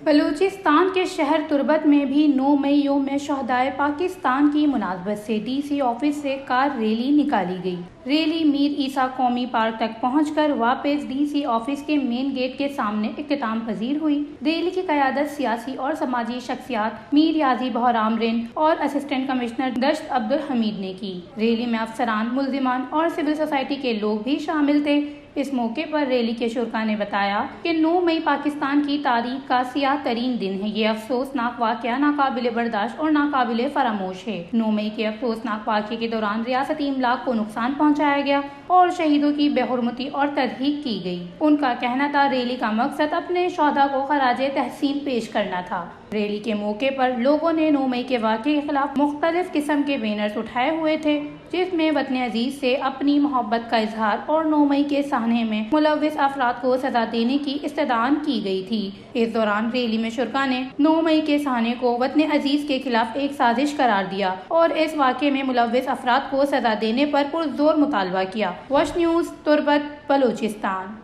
بلوچستان کے شہر تربت میں بھی 9 مئی یوم شہدائے پاکستان کی مناسبت سے ڈی سی آفس سے کار ریلی نکالی گئی۔ ریلی میر عیسیٰ قومی پارک تک پہنچ کر واپس ڈی سی آفس کے مین گیٹ کے سامنے اختتام پذیر ہوئی۔ ریلی کی قیادت سیاسی اور سماجی شخصیات میر یازی بہرام رند اور اسسٹنٹ کمشنر دشت عبدالحمید نے کی۔ ریلی میں افسران، ملزمان اور سول سوسائٹی کے لوگ بھی شامل تھے۔ اس موقع پر ریلی کے شرکاء نے بتایا کہ 9 مئی پاکستان کی تاریخ کا سیاہ ترین دن ہے۔ یہ افسوسناک واقعہ ناقابل برداشت اور ناقابل فراموش ہے۔ 9 مئی کے افسوسناک واقعے کے دوران ریاستی املاک کو نقصان پہنچایا گیا اور شہیدوں کی بے حرمتی اور تضحیک کی گئی۔ ان کا کہنا تھا ریلی کا مقصد اپنے شہداء کو خراج تحسین پیش کرنا تھا۔ ریلی کے موقع پر لوگوں نے 9 مئی کے واقعے کے خلاف مختلف قسم کے بینرز اٹھائے ہوئے تھے، جس میں وطن عزیز سے اپنی محبت کا اظہار اور 9 مئی کے سانحے میں ملوث افراد کو سزا دینے کی استدعا کی گئی تھی۔ اس دوران ریلی میں شرکاء نے 9 مئی کے سانحے کو وطن عزیز کے خلاف ایک سازش قرار دیا اور اس واقعے میں ملوث افراد کو سزا دینے پر پرزور مطالبہ کیا۔ وش نیوز، تربت، بلوچستان۔